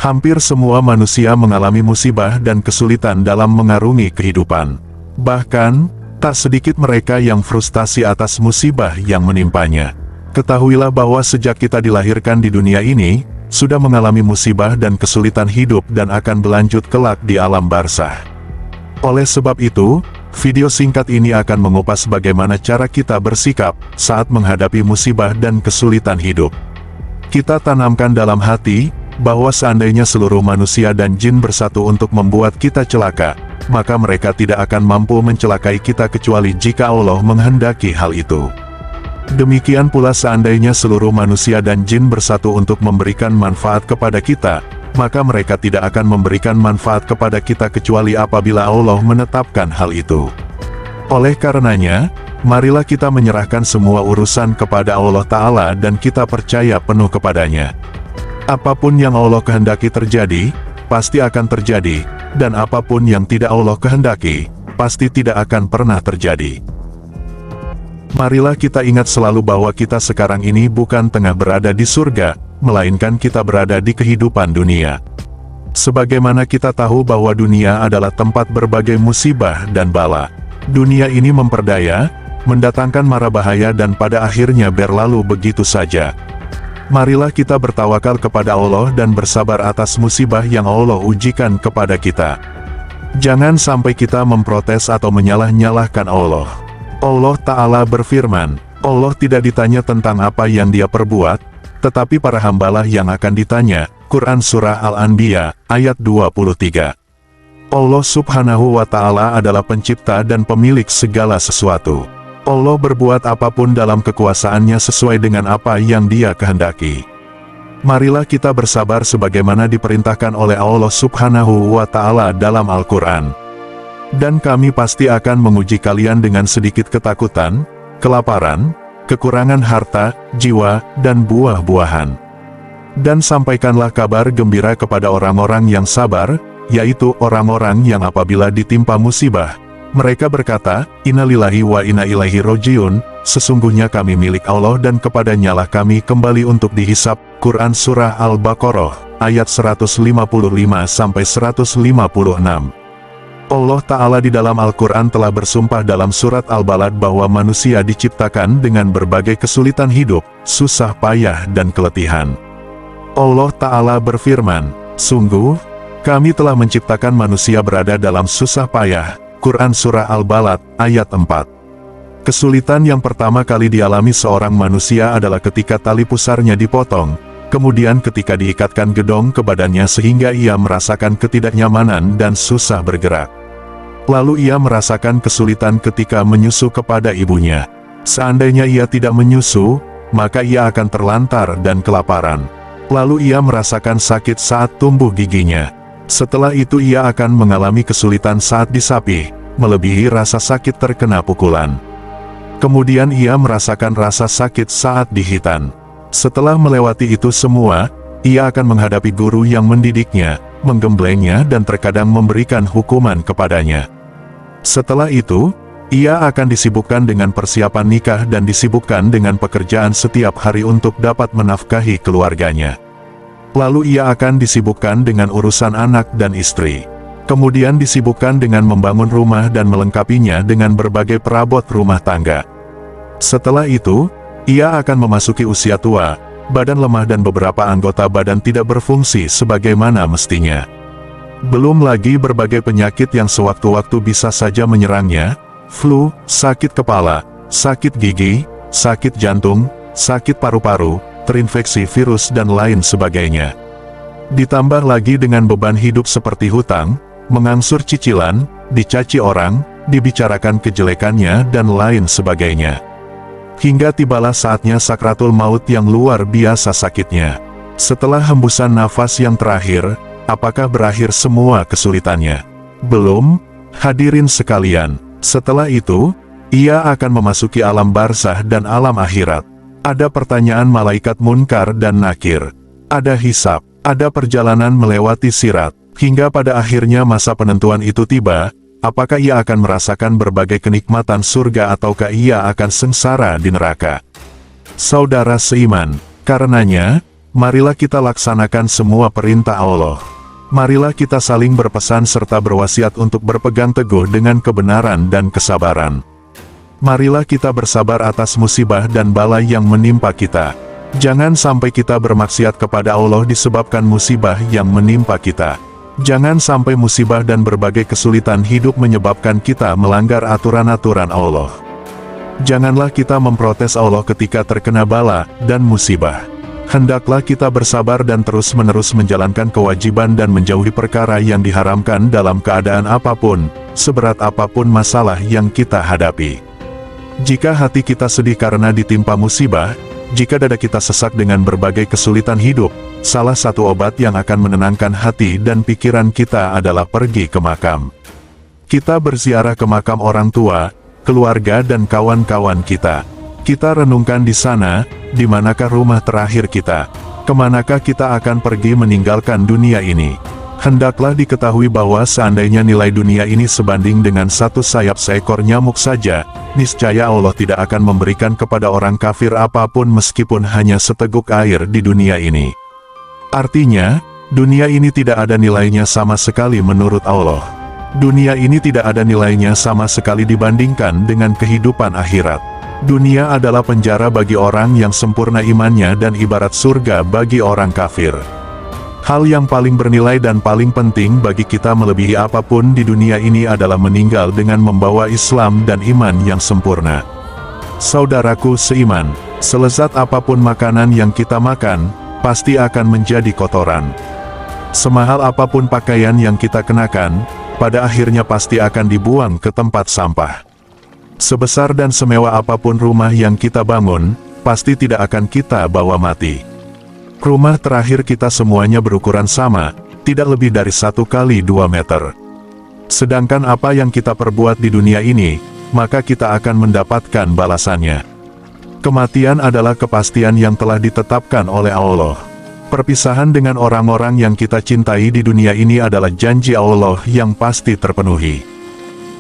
Hampir semua manusia mengalami musibah dan kesulitan dalam mengarungi kehidupan. Bahkan, tak sedikit mereka yang frustasi atas musibah yang menimpanya. Ketahuilah bahwa sejak kita dilahirkan di dunia ini, sudah mengalami musibah dan kesulitan hidup dan akan berlanjut kelak di alam barzakh. Oleh sebab itu, video singkat ini akan mengupas bagaimana cara kita bersikap saat menghadapi musibah dan kesulitan hidup. Kita tanamkan dalam hati, bahwa seandainya seluruh manusia dan jin bersatu untuk membuat kita celaka, maka mereka tidak akan mampu mencelakai kita kecuali jika Allah menghendaki hal itu. Demikian pula seandainya seluruh manusia dan jin bersatu untuk memberikan manfaat kepada kita, maka mereka tidak akan memberikan manfaat kepada kita kecuali apabila Allah menetapkan hal itu. Oleh karenanya, marilah kita menyerahkan semua urusan kepada Allah Ta'ala dan kita percaya penuh kepadanya. Apapun yang Allah kehendaki terjadi, pasti akan terjadi, dan apapun yang tidak Allah kehendaki, pasti tidak akan pernah terjadi. Marilah kita ingat selalu bahwa kita sekarang ini bukan tengah berada di surga, melainkan kita berada di kehidupan dunia. Sebagaimana kita tahu bahwa dunia adalah tempat berbagai musibah dan bala. Dunia ini memperdaya, mendatangkan mara bahaya dan pada akhirnya berlalu begitu saja. Marilah kita bertawakal kepada Allah dan bersabar atas musibah yang Allah ujikan kepada kita. Jangan sampai kita memprotes atau menyalah-nyalahkan Allah. Allah Ta'ala berfirman, Allah tidak ditanya tentang apa yang dia perbuat, tetapi para hambalah yang akan ditanya. Quran Surah Al-Anbiya, ayat 23. Allah Subhanahu wa Ta'ala adalah pencipta dan pemilik segala sesuatu. Allah berbuat apapun dalam kekuasaannya sesuai dengan apa yang Dia kehendaki. Marilah kita bersabar sebagaimana diperintahkan oleh Allah Subhanahu wa Ta'ala dalam Al-Quran. Dan kami pasti akan menguji kalian dengan sedikit ketakutan, kelaparan, kekurangan harta, jiwa, dan buah-buahan. Dan sampaikanlah kabar gembira kepada orang-orang yang sabar, yaitu orang-orang yang apabila ditimpa musibah, mereka berkata, Inna lillahi wa inna ilaihi rojiun, sesungguhnya kami milik Allah dan kepadanyalah kami kembali untuk dihisap. Quran Surah Al-Baqarah, ayat 155-156. Allah Ta'ala di dalam Al-Quran telah bersumpah dalam surat Al-Balad bahwa manusia diciptakan dengan berbagai kesulitan hidup, susah payah dan keletihan. Allah Ta'ala berfirman, sungguh, kami telah menciptakan manusia berada dalam susah payah. Quran Surah Al-Balad, ayat 4. Kesulitan yang pertama kali dialami seorang manusia adalah ketika tali pusarnya dipotong, kemudian ketika diikatkan gedong ke badannya sehingga ia merasakan ketidaknyamanan dan susah bergerak. Lalu ia merasakan kesulitan ketika menyusu kepada ibunya. Seandainya ia tidak menyusu, maka ia akan terlantar dan kelaparan. Lalu ia merasakan sakit saat tumbuh giginya. Setelah itu ia akan mengalami kesulitan saat disapih, melebihi rasa sakit terkena pukulan. Kemudian ia merasakan rasa sakit saat dihitan. Setelah melewati itu semua, ia akan menghadapi guru yang mendidiknya, menggemblengnya dan terkadang memberikan hukuman kepadanya. Setelah itu, ia akan disibukkan dengan persiapan nikah dan disibukkan dengan pekerjaan setiap hari untuk dapat menafkahi keluarganya. Lalu ia akan disibukkan dengan urusan anak dan istri. Kemudian disibukkan dengan membangun rumah dan melengkapinya dengan berbagai perabot rumah tangga. Setelah itu, ia akan memasuki usia tua, badan lemah dan beberapa anggota badan tidak berfungsi sebagaimana mestinya. Belum lagi berbagai penyakit yang sewaktu-waktu bisa saja menyerangnya, flu, sakit kepala, sakit gigi, sakit jantung, sakit paru-paru, terinfeksi virus dan lain sebagainya. Ditambah lagi dengan beban hidup seperti hutang, mengangsur cicilan, dicaci orang, dibicarakan kejelekannya dan lain sebagainya. Hingga tibalah saatnya sakratul maut yang luar biasa sakitnya. Setelah hembusan nafas yang terakhir, apakah berakhir semua kesulitannya? Belum, hadirin sekalian. Setelah itu, ia akan memasuki alam barzakh dan alam akhirat. Ada pertanyaan malaikat Munkar dan Nakir. Ada hisab, ada perjalanan melewati sirat. Hingga pada akhirnya masa penentuan itu tiba, apakah ia akan merasakan berbagai kenikmatan surga ataukah ia akan sengsara di neraka? Saudara seiman, karenanya, Marilah kita laksanakan semua perintah Allah. Marilah kita saling berpesan serta berwasiat untuk berpegang teguh dengan kebenaran dan kesabaran. Marilah kita bersabar atas musibah dan bala yang menimpa kita. Jangan sampai kita bermaksiat kepada Allah disebabkan musibah yang menimpa kita. Jangan sampai musibah dan berbagai kesulitan hidup menyebabkan kita melanggar aturan-aturan Allah. Janganlah kita memprotes Allah ketika terkena bala dan musibah. Hendaklah kita bersabar dan terus-menerus menjalankan kewajiban dan menjauhi perkara yang diharamkan dalam keadaan apapun, seberat apapun masalah yang kita hadapi. Jika hati kita sedih karena ditimpa musibah, jika dada kita sesak dengan berbagai kesulitan hidup, salah satu obat yang akan menenangkan hati dan pikiran kita adalah pergi ke makam. Kita berziarah ke makam orang tua, keluarga dan kawan-kawan kita. Kita renungkan di sana, di manakah rumah terakhir kita? Kemanakah kita akan pergi meninggalkan dunia ini? Hendaklah diketahui bahwa seandainya nilai dunia ini sebanding dengan satu sayap seekor nyamuk saja, niscaya Allah tidak akan memberikan kepada orang kafir apapun meskipun hanya seteguk air di dunia ini. Artinya, dunia ini tidak ada nilainya sama sekali menurut Allah. Dunia ini tidak ada nilainya sama sekali dibandingkan dengan kehidupan akhirat. Dunia adalah penjara bagi orang yang sempurna imannya dan ibarat surga bagi orang kafir. Hal yang paling bernilai dan paling penting bagi kita melebihi apapun di dunia ini adalah meninggal dengan membawa Islam dan iman yang sempurna. Saudaraku seiman, selezat apapun makanan yang kita makan, pasti akan menjadi kotoran. Semahal apapun pakaian yang kita kenakan, pada akhirnya pasti akan dibuang ke tempat sampah. Sebesar dan semewah apapun rumah yang kita bangun, pasti tidak akan kita bawa mati. Rumah terakhir kita semuanya berukuran sama, tidak lebih dari 1 kali 2 meter. Sedangkan apa yang kita perbuat di dunia ini, maka kita akan mendapatkan balasannya. Kematian adalah kepastian yang telah ditetapkan oleh Allah. Perpisahan dengan orang-orang yang kita cintai di dunia ini adalah janji Allah yang pasti terpenuhi.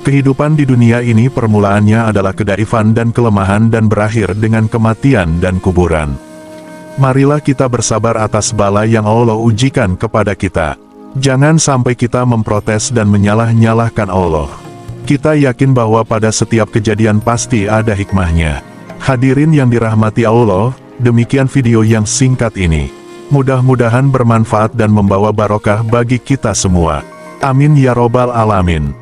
Kehidupan di dunia ini permulaannya adalah kedaifan dan kelemahan dan berakhir dengan kematian dan kuburan. Marilah kita bersabar atas bala yang Allah ujikan kepada kita. Jangan sampai kita memprotes dan menyalah-nyalahkan Allah. Kita yakin bahwa pada setiap kejadian pasti ada hikmahnya. Hadirin yang dirahmati Allah, demikian video yang singkat ini. Mudah-mudahan bermanfaat dan membawa barokah bagi kita semua. Amin ya robbal alamin.